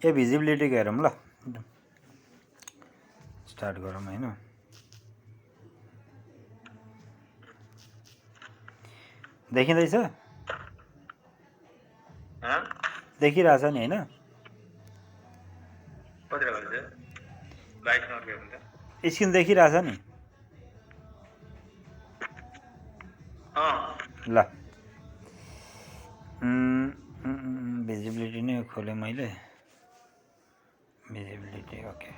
ए भिजिबिलिटीको हेरौँ ल, स्टार्ट गरौँ होइन। देखिँदैछ, देखिरहेछ नि होइन। स्क्रिन देखिरहेछ नि ल। भिजिबिलिटी नै खोलेँ मैले, भिजिबिलिटी ओके।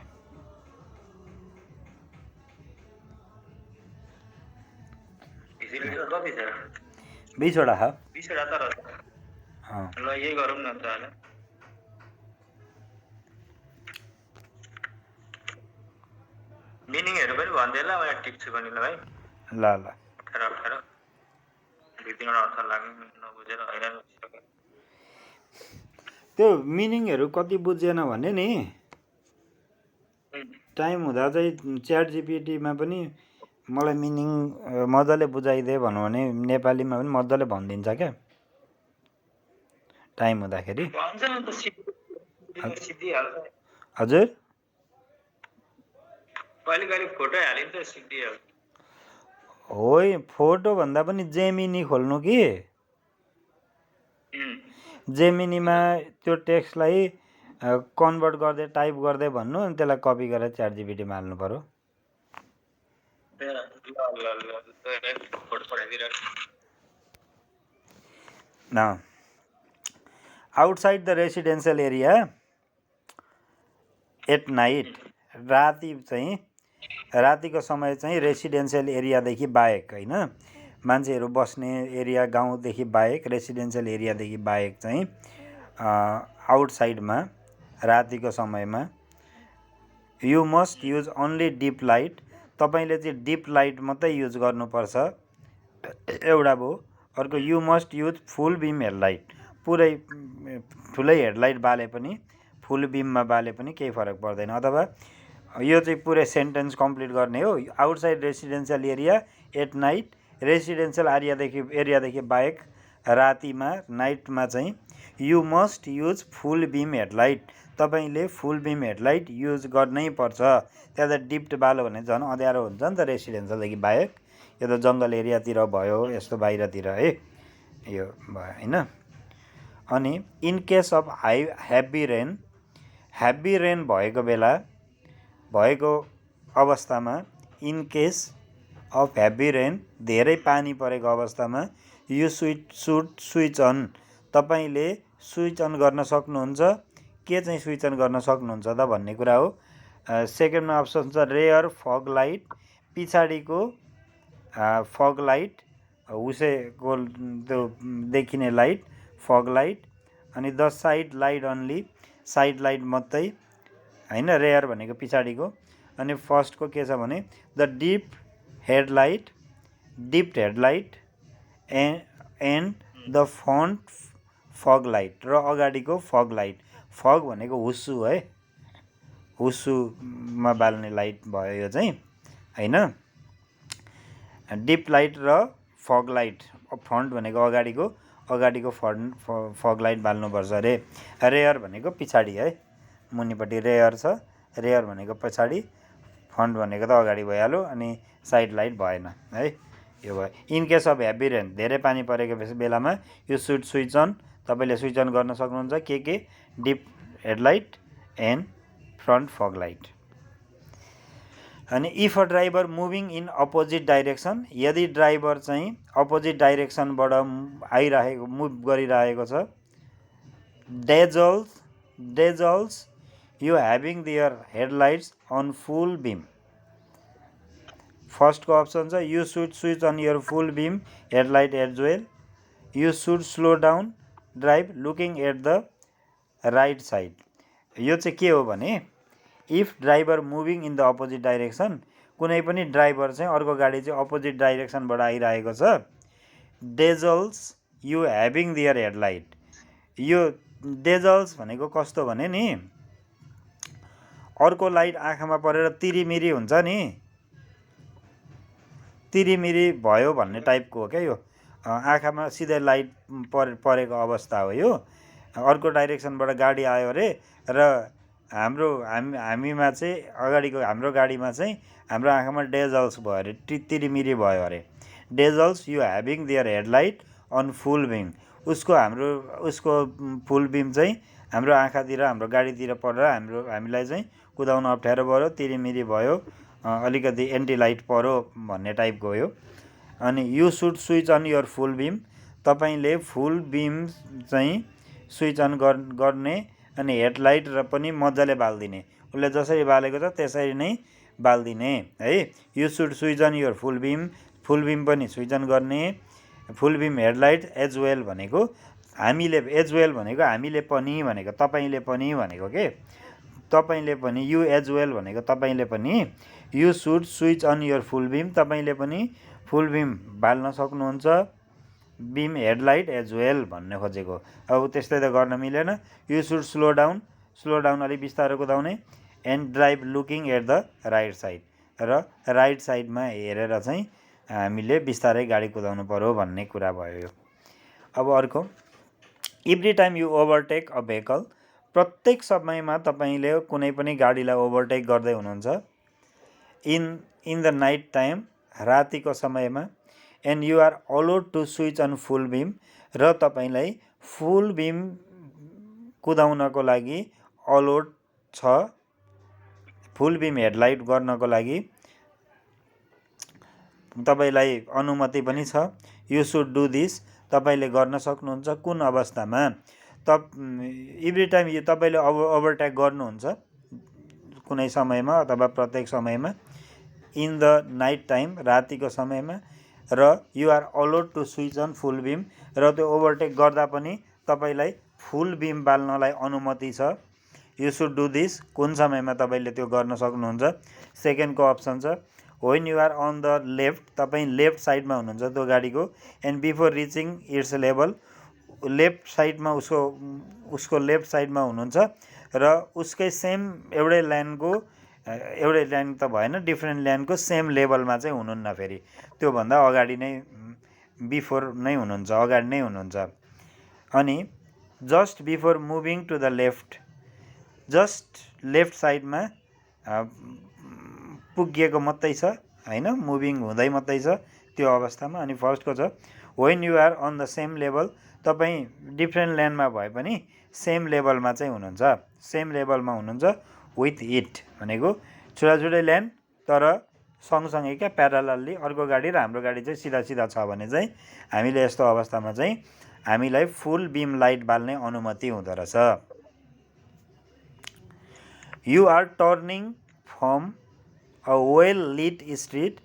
बिसवटा छ, 20वटा त रहेछ। ल यही गरौँ न त अहिले। मिनिङहरू पनि भन्दै ल, मैले टिप्छु पनि ल भाइ। ल ल 18 दुई-तीनवटा अर्थ लाग्ने नबुझेर हैरान भइसक्यो। त्यो मिनिङहरू कति बुझेन भने नि टाइम हुँदा चाहिँ च्याट जिपिटीमा पनि मलाई मिनिङ मजाले बुझाइदिए भनौँ भने नेपालीमा पनि मजाले भनिदिन्छ क्या टाइम हुँदाखेरि। हजुर कहिले फोटो हालिन्छ सिद्धिहाल्छ। होइ फोटो भन्दा पनि जेमिनी खोल्नु कि जेमिनीमा त्यो टेक्स्टलाई कन्भर्ट गर्दै टाइप गर्दै भन्नु, अनि त्यसलाई कपी गरेर च्याट जिपिटीमा हाल्नु पर्यो। Outside the residential area at night, राति चाहिँ रातिको समय चाहिँ रेसिडेन्सियल एरियादेखि बाहेक होइन, मान्छेहरू बस्ने एरिया गाउँदेखि बाहेक, रेसिडेन्सियल एरियादेखि बाहेक चाहिँ आउटसाइडमा रातिको समयमा you must use only dip light, तपाईँले चाहिँ डिप लाइट मात्रै युज गर्नुपर्छ एउटा भयो। अर्को you must use full beam headlight, पुरै ठुलै हेडलाइट बाले पनि फुल बिममा बाले पनि केही फरक पर्दैन। अथवा यो चाहिँ पुरै सेन्टेन्स कम्प्लिट गर्ने हो। Outside residential area at night, residential एरियादेखि बाहेक रातिमा नाइटमा चाहिँ you must use full beam headlight, तपाईँले फुल बिम हेडलाइट युज गर्नै पर्छ। त्यहाँ त डिप्ट बालो भने झन् अँध्यारो हुन्छ नि त रेसिडेन्सियलदेखि बाहेक। यो त जङ्गल एरियातिर भयो, यस्तो बाहिरतिर है यो भयो होइन। अनि in case of heavy rain भएको बेला, भएको अवस्थामा, in case of heavy rain धेरै पानी परेको अवस्थामा यो स्विच अन, तपाईँले स्विच अन गर्न सक्नुहुन्छ। के चाहिँ स्विच अन गर्न सक्नुहुन्छ त भन्ने कुरा हो। सेकेन्डमा अप्सन छ रेयर फग लाइट, पछाडिको फग लाइट, उसैको त्यो देखिने लाइट फग लाइट। अनि the side light only, side light मात्रै होइन, रेयर भनेको पछाडिको। अनि फर्स्टको के छ भने the dipped headlight and the front fog light, र अगाडिको फग लाइट। फग भनेको हुस्सु है, हुस्सुमा बाल्ने लाइट भयो यो चाहिँ होइन। डिप लाइट र फग लाइट, फ्रन्ट भनेको अगाडिको फग लाइट बाल्नुपर्छ अरे। रेयर भनेको पछाडि है, मुनिपट्टि रेयर छ, रेयर भनेको पछाडि, फ्रन्ट भनेको त अगाडि भइहाल्यो, अनि साइड लाइट भएन है, यो भयो। In case of heavy rain, धेरै पानी परेको बेलामा यो स्विच अन, तपाईँले स्विच अन गर्न सक्नुहुन्छ। के dip headlight and front fog light. अनि if a driver moving in opposite direction, यदि ड्राइभर चाहिँ अपोजिट डाइरेक्सनबाट आइरहेको, मुभ गरिरहेको छ। Dazzles you having their headlights on full beam, फर्स्टको अप्सन छ you should switch on your full beam headlight as well, you should slow down drive looking at the right side. यो चाहिँ के हो भने if driver moving in the opposite direction, कुनै पनि driver चाहिँ अर्को गाडी चाहिँ अपोजिट डाइरेक्सनबाट आइरहेको छ। Dazzles you having their headlight, यो डेजल्स भनेको कस्तो भने नि अर्को लाइट आँखामा परेर तिरिमिरी हुन्छ नि, तिरिमिरी भयो भन्ने टाइपको हो क्या यो। आँखामा सिधै लाइट परेको अवस्था हो यो। अर्को डाइरेक्सनबाट गाडी आयो अरे र हामीमा चाहिँ अगाडिको हाम्रो गाडीमा चाहिँ हाम्रो आँखामा डेजल्स भयो अरे, तिरिमिरी भयो अरे। Dazzles you having their headlight on full beam. उसको फुल बिम चाहिँ हाम्रो आँखातिर हाम्रो गाडीतिर परेर हामीलाई चाहिँ कुदाउन अप्ठ्यारो पऱ्यो, तिरिमिरी भयो, अलिकति एन्टी लाइट पऱ्यो भन्ने टाइपको हो यो। अनि you should switch on your full beam. तपाईँले फुल बिम चाहिँ स्विच अन गर्ने अनि हेडलाइट र पनि मजाले बालिदिने। उसले जसरी बालेको छ त्यसरी नै बालिदिने है। You should switch on your full beam, full beam पनि स्विच अन गर्ने। Full beam headlight as well भनेको हामीले पनि भनेको तपाईँले पनि भनेको के, तपाईँले पनि, यु एज वेल भनेको तपाईँले पनि। You should switch on your full beam, तपाईँले पनि फुल बिम बाल्न सक्नुहुन्छ। बिम हेडलाइट एज वेल भन्ने खोजेको, अब त्यस्तै त गर्न मिलेन। यु सुड स्लो डाउन अलिक बिस्तारो कुदाउने। And drive looking at the right side, र राइट साइडमा हेरेर चाहिँ हामीले बिस्तारै गाडी कुदाउनु पर्यो भन्ने कुरा भयो यो। अब अर्को, every time you overtake a vehicle. प्रत्येक समयमा तपाईँले कुनै पनि गाडीलाई ओभरटेक गर्दै हुनुहुन्छ। इन द नाइट टाइम, रातिको समयमा। And you are allowed to switch on full beam, र तपाईँलाई फुल बिम कुदाउनको लागि अलाउड छ, फुल बिम हेडलाइट गर्नको लागि तपाईँलाई अनुमति पनि छ। यु सुड डु दिस, तपाईँले गर्न सक्नुहुन्छ। कुन अवस्थामा? एभ्री टाइम तपाईँले ओभरटेक गर्नुहुन्छ कुनै समयमा अथवा प्रत्येक समयमा। इन द नाइट टाइम, रातिको समयमा। र you are allowed to switch on full beam, र त्यो ओभरटेक गर्दा पनि तपाईँलाई फुल बिम बाल्नलाई अनुमति छ। यु सुड डु दिस, कुन समयमा तपाईँले त्यो गर्न सक्नुहुन्छ। सेकेन्डको अप्सन छ, when you are on the left, तपाईँ लेफ्ट साइडमा हुनुहुन्छ त्यो गाडीको। And before reaching its level, left साइडमा उसको लेफ्ट साइडमा हुनुहुन्छ, र उसकै सेम एउटै ल्यान्डको, एउटै ल्यान्ड त भएन, डिफ्रेन्ट ल्यान्डको सेम लेभलमा चाहिँ हुनुहुन्न, फेरि त्योभन्दा अगाडि नै, बिफोर नै हुनुहुन्छ, अगाडि नै हुनुहुन्छ। अनि just before moving to the left, just left साइडमा पुगिएको मात्रै छ होइन, मुभिङ हुँदै मात्रै छ त्यो अवस्थामा। अनि फर्स्टको छ, when you are on the same level, तपाईँ डिफ्रेन्ट ल्यान्डमा भए पनि सेम लेभलमा चाहिँ हुनुहुन्छ, सेम लेभलमा हुनुहुन्छ। विथ इट भनेको छुट्टै ल्यान्ड तर सँगसँगै क्या, प्यारालल्ली अर्को गाडी र हाम्रो गाडी चाहिँ सिधा सिधा छ भने चाहिँ हामीले यस्तो अवस्थामा चाहिँ हामीलाई फुल बिम लाइट बाल्ने अनुमति हुँदो रहेछ। You are turning from a well lit street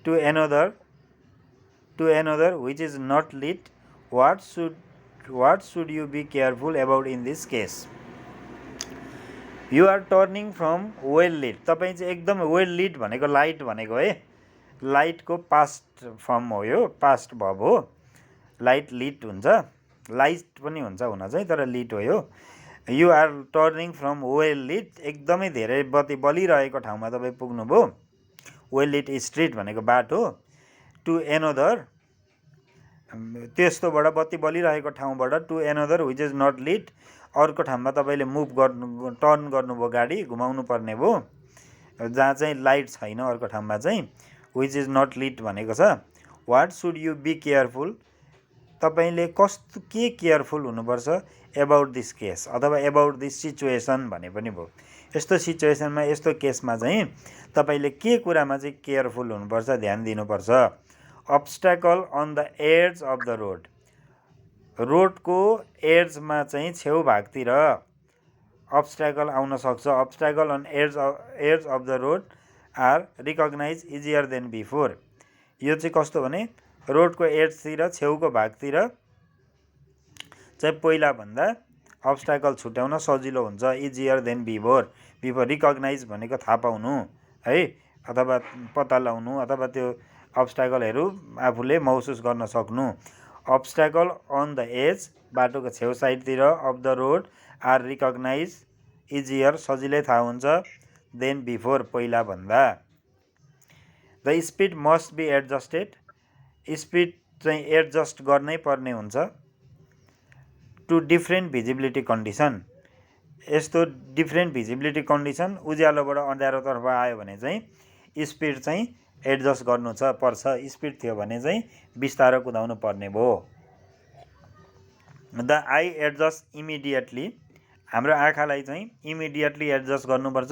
to another which is not lit. What should you be careful about in this case? You are turning from well lit, तपाईँ चाहिँ एकदम well lit भनेको light भनेको है, लाइटको past form हो यो, past verb हो। लाइट लिट हुन्छ, लाइट पनि हुन्छ हुन चाहिँ, तर लिट हो यो। You are turning from well lit, एकदमै धेरै बत्ती बलिरहेको ठाउँमा तपाईँ पुग्नुभयो। वेल लिट स्ट्रिट भनेको बाटो। टु एनोदर, त्यस्तोबाट बत्ती बलिरहेको ठाउँबाट to another which is not lit, अर्को ठाउँमा तपाईँले टर्न गर्नुभयो, गाडी घुमाउनु पर्ने भयो जहाँ चाहिँ लाइट छैन, अर्को ठाउँमा चाहिँ विच इज नट लिट भनेको छ। What should you be careful, तपाईँले के केयरफुल हुनुपर्छ एबाउट दिस केस, अथवा एबाउट दिस सिचुएसन भने पनि भयो। यस्तो सिचुएसनमा, यस्तो केसमा चाहिँ तपाईँले के कुरामा चाहिँ केयरफुल हुनुपर्छ, ध्यान दिनुपर्छ। Obstacle on the edge of the road, रोडको एड्जमा चाहिँ छेउ भागतिर अब्स्ट्याकल आउन सक्छ। Obstacle on edge of the road are recognize easier than before. यो चाहिँ कस्तो भने, रोडको एड्जतिर, छेउको भागतिर चाहिँ पहिलाभन्दा अब्स्ट्याकल छुट्याउन सजिलो हुन्छ। इजियर देन बिफोर, रिकग्नाइज भनेको थाहा पाउनु है, अथवा पत्ता लगाउनु, अथवा त्यो अब्स्ट्याकलहरू आफूले महसुस गर्न सक्नु। अब्स्ट्याकल अन द एज, बाटोको छेउ साइडतिर, of the road are recognize easier, सजिलै थाहा हुन्छ, देन बिफोर, पहिलाभन्दा। The speed must be adjusted, speed चाहिँ एडजस्ट गर्नै पर्ने हुन्छ। To different visibility condition. यस्तो डिफ्रेन्ट भिजिबिलिटी कन्डिसन उज्यालोबाट अँध्यारोतर्फ आयो भने चाहिँ स्पिड चाहिँ एडजस्ट गर्नु पर्छ। स्पिड थियो भने चाहिँ बिस्तारो कुदाउनु पर्ने भयो। द आई एडजस्ट इमिडिएटली, हाम्रो आँखालाई चाहिँ इमिडिएटली एडजस्ट गर्नुपर्छ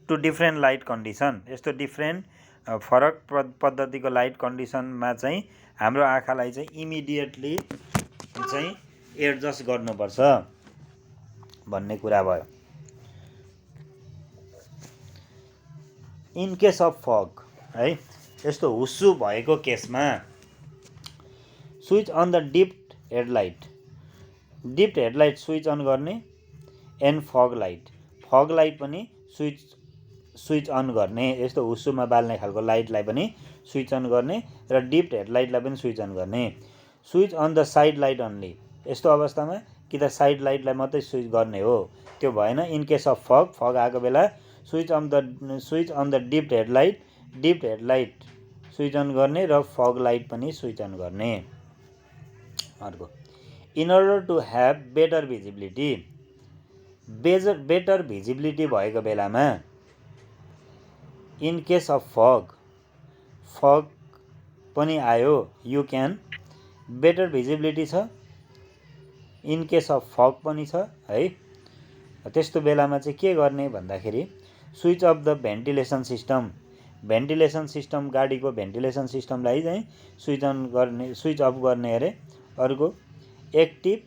टु डिफ्रेन्ट लाइट कन्डिसन। यस्तो डिफ्रेन्ट फरक पद्धतिको लाइट कन्डिसनमा चाहिँ हाम्रो आँखालाई चाहिँ इमिडिएटली चाहिँ एडजस्ट गर्नुपर्छ भन्ने कुरा भयो। इन केस अफ फग है, यस्तो हुस्सु भएको केसमा switch on the dipped headlight, dipped headlight switch on गर्ने एन्ड फग लाइट पनि स्विच अन गर्ने। यस्तो हुस्सुमा बाल्ने खालको लाइटलाई पनि स्विच अन गर्ने र डिप्ड हेडलाइटलाई पनि स्विच अन गर्ने। Switch on the side light only, यस्तो अवस्थामा कि त साइड लाइटलाई मात्रै स्विच गर्ने हो, त्यो भएन। इन केस अफ फग आएको बेला switch on the dipped headlight switch on गर्ने र फग लाइट पनि स्विच अन गर्ने। अर्को, in order to have better visibility, better visibility भएको बेलामा इन केस अफ फग पनि आयो, यु क्यान, बेटर भिजिबिलिटी छ, इन केस अफ फग पनि छ है। त्यस्तो बेलामा चाहिँ के गर्ने भन्दाखेरि switch off the ventilation system, गाडीको भेन्टिलेसन सिस्टमलाई चाहिँ स्विच अफ गर्ने अरे। अर्को, active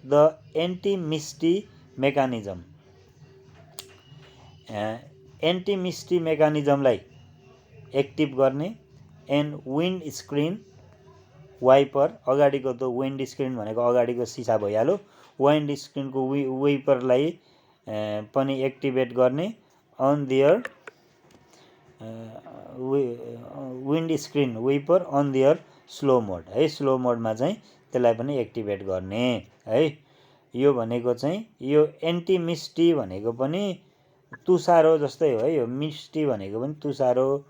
the anti misty mechanism, anti मिस्टी मेकानिजमलाई एक्टिभ गर्ने। एन्ड विन्ड स्क्रिन वाइपर, अगाडिको त विन्ड स्क्रिन भनेको अगाडिको सिसा भइहाल्यो, विन्ड स्क्रिनको वाइपरलाई पनि एक्टिभेट गर्ने। On their windscreen wiper on their slow mode है, स्लो मोडमा चाहिँ त्यसलाई पनि एक्टिभेट गर्ने है। यो भनेको चाहिँ यो एन्टी मिस्टी भनेको पनि तुसारो जस्तै हो है, यो मिस्टी भनेको पनि तुसारो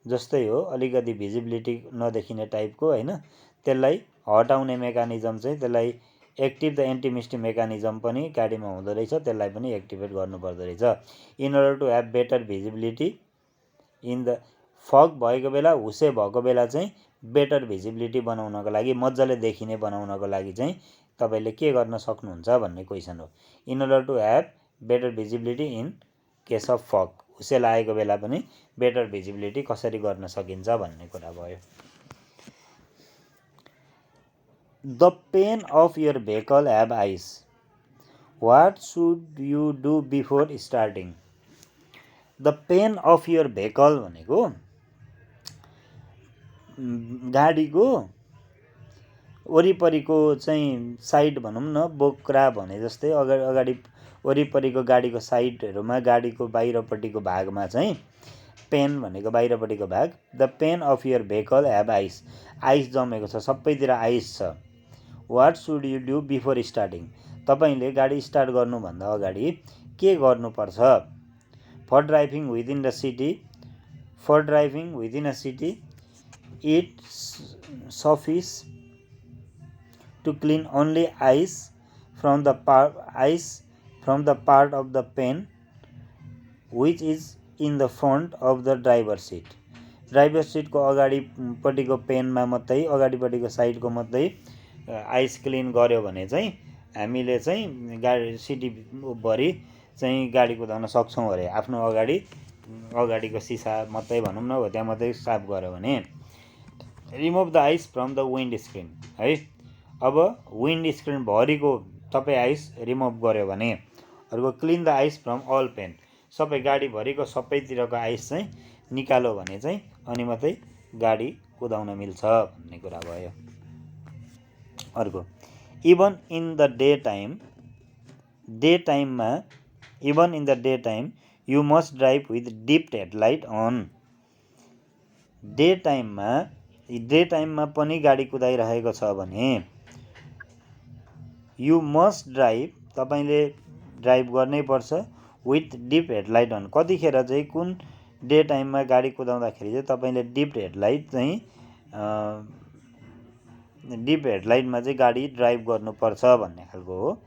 जस्तै हो, अलिकति भिजिबिलिटी नदेखिने टाइपको होइन। त्यसलाई हटाउने मेकानिजम चाहिँ त्यसलाई active the anti misty mechanism पनि गाडीमा हुँदो रहेछ, त्यसलाई पनि एक्टिभेट गर्नुपर्दो रहेछ। In order to have better visibility in the fog भएको बेला, हुस्से भएको बेला चाहिँ बेटर भिजिबिलिटी बनाउनको लागि, मजाले देखिने बनाउनको लागि चाहिँ तपाईँले के गर्न सक्नुहुन्छ भन्ने क्वेसन हो। In order to have better visibility in case of fog, हुस्से लागेको बेला पनि बेटर भिजिबिलिटी कसरी गर्न सकिन्छ भन्ने कुरा भयो। The pane of your vehicle have ice, what should you do before starting. The pane of your vehicle भनेको गाडीको वरिपरिको चाहिँ साइड भनौँ न, बोक्रा भने जस्तै अगाडि वरिपरिको गाडीको साइडहरूमा, गाडीको बाहिरपट्टिको भागमा चाहिँ पेन भनेको बाहिरपट्टिको भाग। The pane of your vehicle have ice, ice जमेको छ, सबैतिर आइस छ। What should you do before starting, तपाईँले गाडी स्टार्ट गर्नुभन्दा अगाडि के गर्नुपर्छ। For driving within the city, it suffice to clean only ice from the part of the pane which is in the front of the driver seat, driver सिटको अगाडिपट्टिको पेनमा मात्रै, अगाडिपट्टिको साइडको मात्रै आइस क्लिन गर्यो भने चाहिँ हामीले चाहिँ गाडी सिटीभरि चाहिँ गाडी कुदाउन सक्छौँ अरे। आफ्नो अगाडिको सिसा मात्रै भनौँ न, हो त्यहाँ मात्रै साफ गर्यो भने। Remove the ice from the wind screen है, अब विन्ड स्क्रिनभरिको सबै आइस रिमुभ गर्यो भने। अर्को, clean the ice from all pane, सबै गाडीभरिको सबैतिरको आइस चाहिँ निकाल्यो भने चाहिँ अनि मात्रै गाडी कुदाउन मिल्छ भन्ने कुरा भयो। अर्को, even in the day time you must drive with dipped headlight on. Day टाइममा पनि गाडी कुदाइरहेको छ भने यु मस्ट ड्राइभ, तपाईँले ड्राइभ गर्नै पर्छ विथ डिप्ड हेडलाइट अन। कतिखेर चाहिँ, कुन डे टाइममा गाडी कुदाउँदाखेरि चाहिँ तपाईँले डिप्ड हेडलाइट चाहिँ डिप हेडलाइटमा चाहिँ गाडी ड्राइभ गर्नुपर्छ भन्ने खालको हो।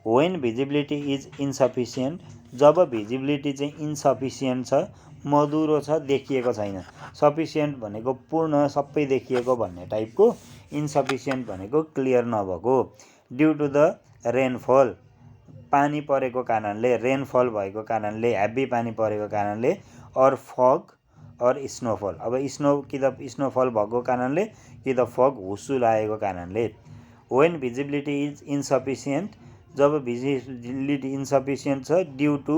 वेन भिजिबिलिटी इज इन्सफिसियन्ट, जब भिजिबिलिटी चाहिँ इन्सफिसियन्ट छ, मधुरो छ, देखिएको छैन। सफिसियन्ट भनेको पूर्ण सबै देखिएको भन्ने टाइपको, इन्सफिसियन्ट भनेको क्लियर नभएको। ड्यु टु द रेनफल, पानी परेको कारणले, रेनफल भएको कारणले, हेभी पानी परेको कारणले, अर फग अर स्नोफल, अब कि त स्नोफल भएको कारणले कि त फग हुस्सु लागेको कारणले। वेन भिजिबिलिटी इज इन्सफिसियन्ट, जब भिजिबिलिटी इन्सफिसियन्ट छ, due to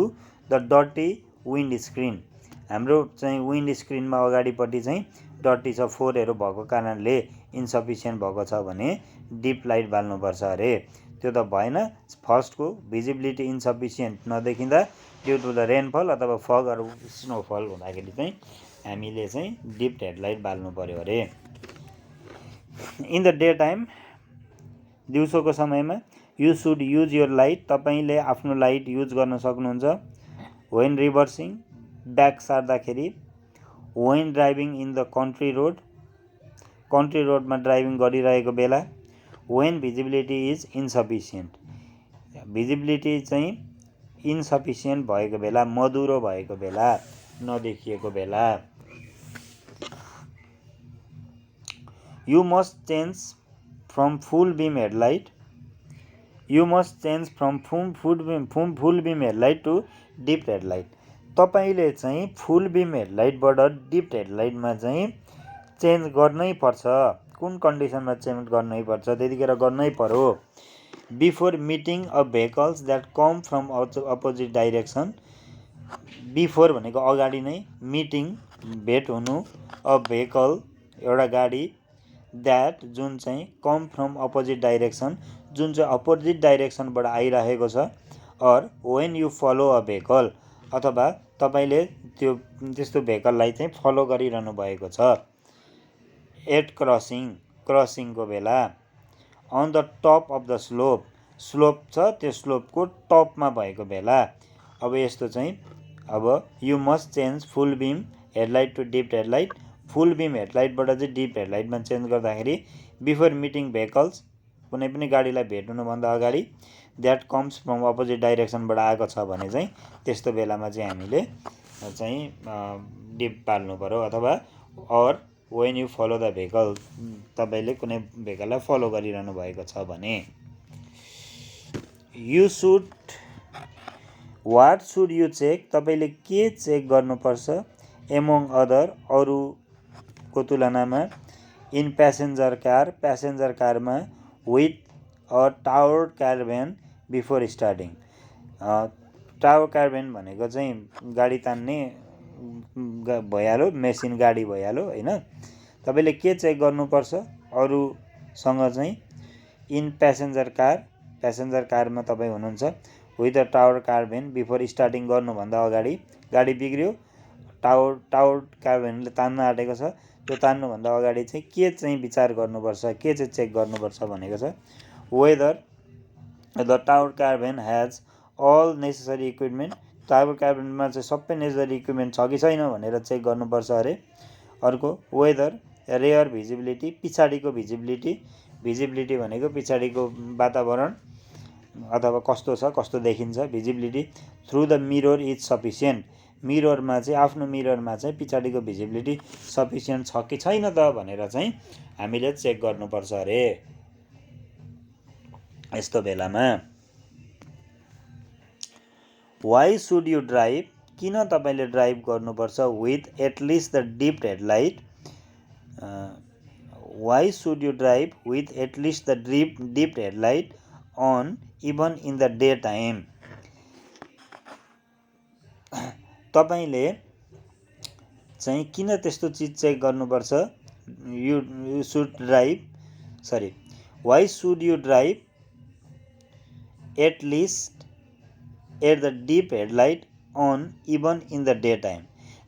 the dirty windscreen, हाम्रो चाहिँ विन्ड स्क्रिनमा अगाडिपट्टि चाहिँ डर्टी छ, फोहोरहरू भएको कारणले इन्सफिसियन्ट भएको छ भने डिप लाइट बाल्नुपर्छ अरे। त्यो त भएन। फर्स्टको भिजिबिलिटी इन्सफिसियन्ट नदेखिँदा ड्यु टु द रेनफल अथवा फग अर स्नोफल हुँदाखेरि चाहिँ हामीले चाहिँ डिप हेडलाइट बाल्नु पर्यो अरे। इन द डे टाइम, दिउँसोको समयमा, you should use your light, तपाईँले आफ्नो लाइट युज गर्न सक्नुहुन्छ। वेन रिभर्सिङ, ब्याक सार्दाखेरि। When driving in the country road, country रोडमा ड्राइभिङ गरिरहेको बेला। When visibility is insufficient, visibility चाहिँ इन्सफिसियन्ट भएको बेला, मधुरो भएको बेला, नदेखिएको बेला। You must change from full beam headlight, you must change from full beam headlight to dip headlight, तपाईँले चाहिँ फुल बिम हेडलाइटबाट डिप हेडलाइटमा चाहिँ चेन्ज गर्नै पर्छ। कुन कन्डिसनमा चेन्ज गर्नै पर्छ, त्यतिखेर गर्नै पर्यो। Before meeting a vehicles that come from opposite direction, before भनेको अगाडि नै, मिटिङ भेट हुनु, अ भेहिकल एउटा गाडी, द्याट जुन चाहिँ कम फ्रम अपोजिट डाइरेक्सन, जुन चाहिँ अपोजिट डाइरेक्सनबाट आइरहेको छ। Or when you follow a vehicle, अथवा तपाईँले त्यो त्यस्तो भेहिकललाई चाहिँ फलो गरिरहनु भएको छ। एट क्रसिङ, क्रसिङको बेला। On the top of the slope, slope छ त्यो स्लोपको टपमा भएको बेला। अब यस्तो चाहिँ अब you must change full beam headlight to dip headlight, full beam हेडलाइटबाट चाहिँ डिप हेडलाइटमा चेन्ज गर्दाखेरि बिफोर मिटिङ भेहिकल्स, कुनै पनि गाडीलाई भेट्नुभन्दा अगाडि, द्याट कम्स फ्रम अपोजिट डाइरेक्सनबाट आएको छ भने चाहिँ त्यस्तो बेलामा चाहिँ हामीले चाहिँ डिप बाल्नु पर्यो। अथवा or when you follow the vehicle, तपाईँले कुनै भेहिकललाई फलो गरिरहनु भएको छ भने। You should, what should you check, तपाईँले के चेक गर्नुपर्छ। एमोङ अदर, अरूको तुलनामा। इन प्यासेन्जर कार, प्यासेन्जर कारमा। With a tower caravan before starting, tower caravan भनेको चाहिँ गाडी तान्ने भइहाल्यो, मेसिन गाडी भइहाल्यो होइन। तपाईँले के चेक गर्नुपर्छ अरूसँग चाहिँ। इन प्यासेन्जर कार, प्यासेन्जर कारमा तपाईँ हुनुहुन्छ। With a tower caravan before starting, गर्नुभन्दा अगाडि गाडी बिग्रियो, टावर क्यारभ्यानले तान्न आँटेको छ, त्यो तान्नुभन्दा अगाडि चाहिँ के चाहिँ विचार गर्नुपर्छ, के चाहिँ चेक गर्नुपर्छ भनेको छ। Whether the tower caravan has all necessary equipment, tower क्यारभ्यानमा चाहिँ सबै नेसेसरी इक्विपमेन्ट छ कि छैन भनेर चेक गर्नुपर्छ अरे। अर्को वेदर रेयर भिजिबिलिटी, पछाडिको भिजिबिलिटी, भिजिबिलिटी भनेको पछाडिको वातावरण अथवा कस्तो छ, कस्तो देखिन्छ, visibility. Through the mirror is sufficient, मिररमा चाहिँ आफ्नो मिररमा चाहिँ पछाडिको भिजिबिलिटी सफिसियन्ट छ कि छैन त भनेर चाहिँ हामीले चेक गर्नुपर्छ अरे यस्तो बेलामा। वाइ सुड यु ड्राइभ, किन तपाईँले ड्राइभ गर्नुपर्छ with at least the dip headlight. Why should you drive with at least the dip headlight on even in the day time, तपाईँले चाहिँ किन त्यस्तो चिज चेक गर्नुपर्छ। You should drive, sorry, why should you drive at least at the dip headlight on even in the day time,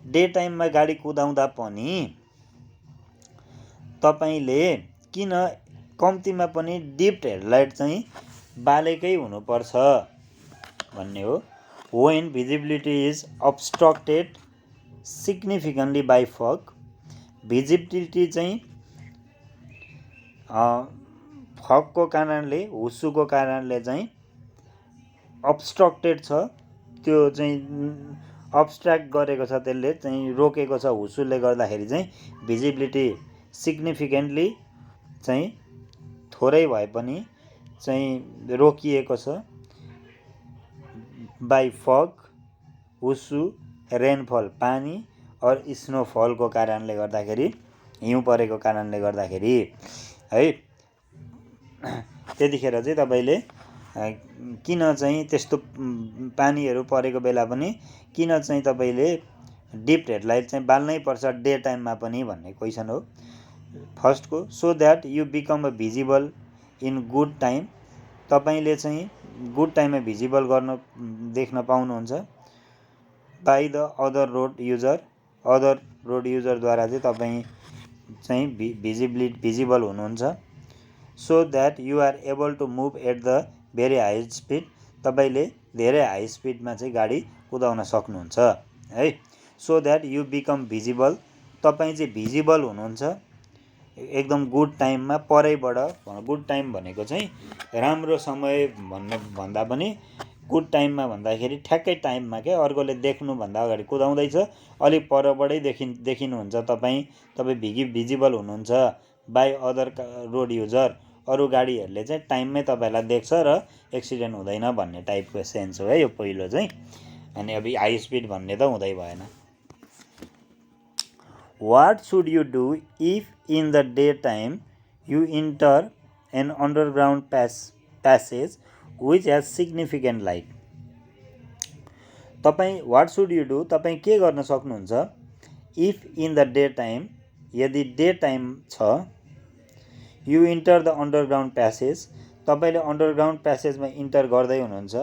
day टाइममा गाडी कुदाउँदा पनि तपाईँले किन कम्तीमा पनि डिप हेडलाइट चाहिँ बालेकै हुनुपर्छ भन्ने हो। When visibility is obstructed significantly by fog, visibility चाहिँ फगको कारणले, हुस्सुको कारणले चाहिँ अब्स्ट्रक्टेड छ, त्यो चाहिँ अब्स्ट्र्याक्ट गरेको छ, त्यसले चाहिँ रोकेको छ। हुस्सुले गर्दाखेरि चाहिँ भिजिबिलिटी सिग्निफिकेन्टली चाहिँ थोरै भए पनि चाहिँ रोकिएको छ। बाई फग, हुस्सु, रेनफल पानी, और स्नोफलको कारणले गर्दाखेरि, हिउँ परेको कारणले गर्दाखेरि है। त्यतिखेर चाहिँ तपाईँले किन चाहिँ त्यस्तो पानीहरू परेको बेला पनि किन चाहिँ तपाईँले डिप हेडलाइट चाहिँ बाल्नै पर्छ डे टाइममा पनि भन्ने क्वेसन हो फर्स्टको। So that you become a visible in good time, तपाईँले चाहिँ गुड टाइममा भिजिबल गर्न देख्न पाउनुहुन्छ। बाई द अदर रोड युजरद्वारा चाहिँ तपाईँ चाहिँ भिजिबल हुनुहुन्छ। So that you are able to move at the very high speed, तपाईँले धेरै हाई स्पिडमा चाहिँ गाडी कुदाउन सक्नुहुन्छ है। So that you become visible, तपाईँ चाहिँ भिजिबल हुनुहुन्छ एकदम गुड टाइममा। परैबाट गुड टाइम भनेको चाहिँ राम्रो समय भन्दा पनि गुड टाइममा भन्दाखेरि ठ्याक्कै टाइममा क्या, अर्कोले देख्नुभन्दा अगाडि कुदाउँदैछ, अलिक परबाटै देखिनुहुन्छ तपाईँ भिजिबल हुनुहुन्छ। बाई अदर रोड युजर, अरू गाडीहरूले चाहिँ टाइममै तपाईँलाई देख्छ र एक्सिडेन्ट हुँदैन भन्ने टाइपको सेन्स हो है यो पहिलो चाहिँ। अनि अब हाई स्पिड भन्ने त हुँदै भएन। What should you do if in the day time you enter an underground passage which has significant light. तपाईँ वाट सुड यु डु, तपाईँ के गर्न सक्नुहुन्छ if in the day time, यदि डे टाइम छ, you enter the underground passage, तपाईँले underground प्यासेजमा enter गर्दै हुनुहुन्छ।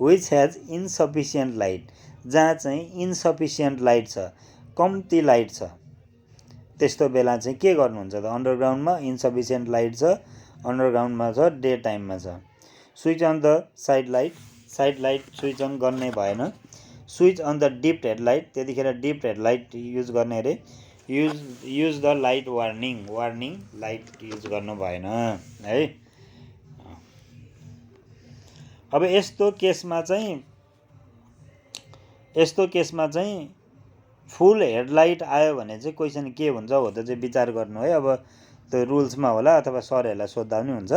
विच हेज इन्सफिसियन्ट लाइट, जहाँ चाहिँ इन्सफिसियन्ट लाइट छ, कम्ती लाइट छ, त्यस्तो बेला चाहिँ के गर्नुहुन्छ त? अन्डरग्राउन्डमा इन्सफिसियन्ट लाइट छ, अन्डरग्राउन्डमा छ, डे टाइममा छ। Switch on the side light switch on गर्नै भएन। Switch on the dip headlight, त्यतिखेर डिप हेडलाइट युज गर्ने अरे। Use the light warning light use गर्नु भएन है। अब यस्तो केसमा चाहिँ फुल हेडलाइट आयो भने चाहिँ क्वेसन के हुन्छ हो त चाहिँ विचार गर्नु है। अब त्यो रुल्समा होला अथवा सरहरूलाई सोद्धा पनि हुन्छ।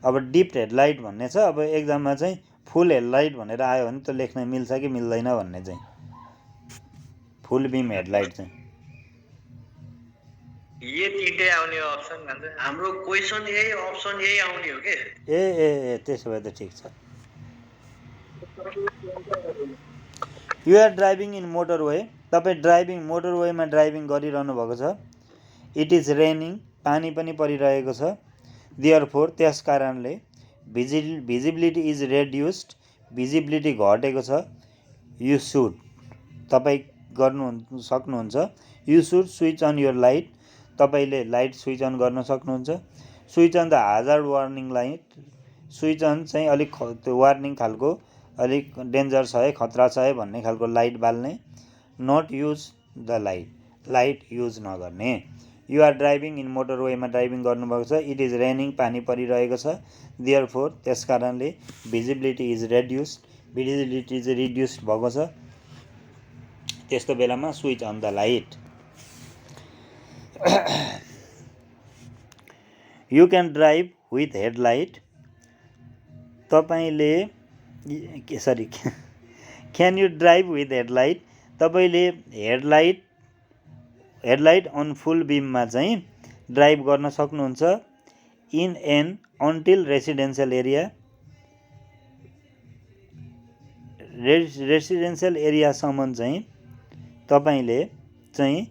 अब डिप हेडलाइट भन्ने छ, अब एक्जाममा चाहिँ फुल हेडलाइट भनेर आयो भने त लेख्न मिल्छ कि मिल्दैन भन्ने चाहिँ। फुल बिम हेडलाइट चाहिँ ये तीनटै आउने अप्सन भन्छ। हाम्रो क्वेसन यही अप्सन यही आउने हो के? ए त्यसो भए त ठिक छ। You are driving in motorway, तपाईँ मोटरवेमा ड्राइभिङ गरिरहनु भएको छ। इट इज रेनिङ, पानी पनि परिरहेको छ। देयरफोर, त्यस कारणले भिजिबिलिटी इज रेड्युस्ड, भिजिबिलिटी घटेको छ। यु सुड, तपाईँ गर्नु सक्नुहुन्छ। You should switch on your light, तपाईँले लाइट स्विच अन गर्न सक्नुहुन्छ। Switch on the hazard warning light, switch on चाहिँ अलिक त्यो वार्निङ खालको, अलिक डेन्जर छ है, खतरा छ है भन्ने खालको लाइट बाल्ने। Not use the light use नगर्ने। यु आर ड्राइभिङ इन मोटरवेमा ड्राइभिङ गर्नुभएको छ। इट इज रेनिङ, पानी परिरहेको छ। देयरफोर, त्यस कारणले भिजिबिलिटी इज रिड्युस्ड भएको छ। त्यस्तो बेलामा switch on the light. You can drive with headlight, तपाईँले can you drive with headlight, तपाईँले हेडलाइट अन फुल बिममा चाहिँ ड्राइभ गर्न सक्नुहुन्छ। इन एन अन्टिल रेसिडेन्सियल एरियासम्म चाहिँ तपाईँले चाहिँ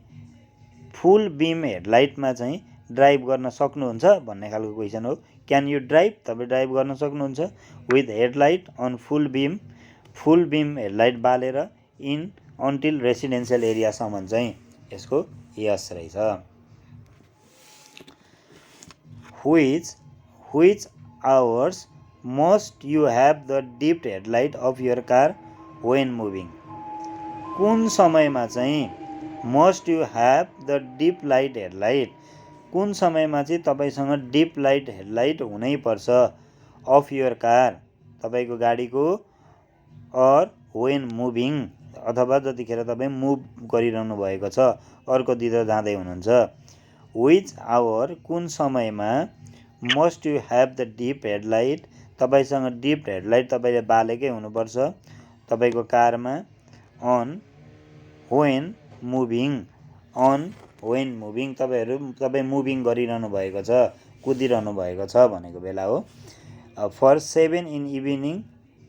फुल बिम हेडलाइटमा चाहिँ ड्राइभ गर्न सक्नुहुन्छ भन्ने खालको क्वेसन हो। क्यान यु ड्राइभ, तपाईँ ड्राइभ गर्न सक्नुहुन्छ with headlight on full beam headlight बालेर इन अन्टिल रेसिडेन्सियल एरियासम्म चाहिँ यसको यस रहेछ। which hours must you have the dipped headlight of your car when moving, कुन समयमा चाहिँ must you have the dip light headlight, कुन समयमा चाहिँ तपाईँसँग डिप लाइट हेडलाइट हुनैपर्छ अफ युर कार, तपाईँको गाडीको, अर वेन मुभिङ, अथवा जतिखेर तपाईँ मुभ गरिरहनु भएको छ, अर्कोतिर जाँदै हुनुहुन्छ। विच आवर, कुन समयमा, must you have the dip headlight, तपाईँसँग डिप हेडलाइट तपाईँले बालेकै हुनुपर्छ तपाईँको कारमा। On when moving, on when moving, तपाईँ मुभिङ गरिरहनु भएको छ, कुदिरहनु भएको छ भनेको बेला हो। For 7 in evening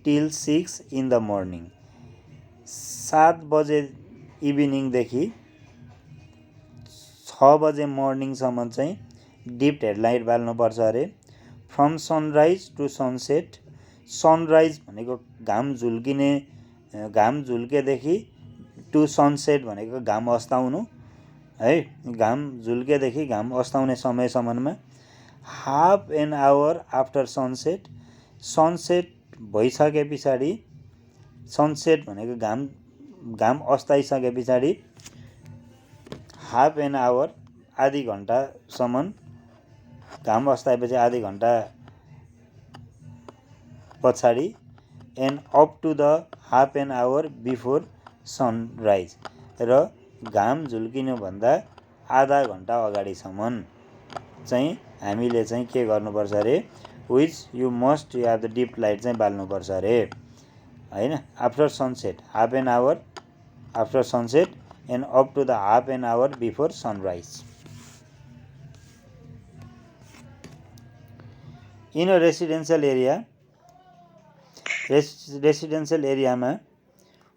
till 6 in the morning, 7 बजे इभिनिङदेखि 6 बजे मर्निङसम्म चाहिँ डिप हेडलाइट बाल्नुपर्छ अरे। From sunrise to sunset, sunrise भनेको घाम झुल्केदेखि, टु सनसेट भनेको घाम अस्ताउनु है, घाम झुल्केदेखि घाम अस्ताउने समयसम्ममा। Half an hour after sunset, sunset भइसके पछाडि, सनसेट भनेको घाम अस्ताइसके पछाडि, हाफ एन आवर आधी घन्टासम्म, घाम अस्ताएपछि आधी घन्टा पछाडि। And up to the half an hour before sunrise, र घाम झुल्किनुभन्दा आधा घन्टा अगाडिसम्म चाहिँ हामीले चाहिँ के गर्नुपर्छ अरे, which you must you have the dip light चाहिँ बाल्नुपर्छ अरे होइन। After sunset, half an hour after sunset and up to the half an hour before sunrise. In a residential area, residential एरियामा,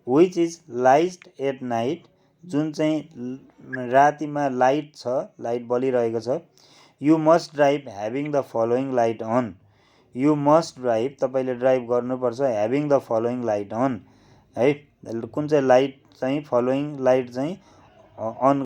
which is light at night, जुन चाहिँ रातिमा light छ, light बलिरहेको छ। You must drive having the following light on, you must drive, तपाईँले drive गर्नुपर्छ, having the following light on है, कुन चाहिँ लाइट चाहिँ, फलोइङ लाइट चाहिँ अन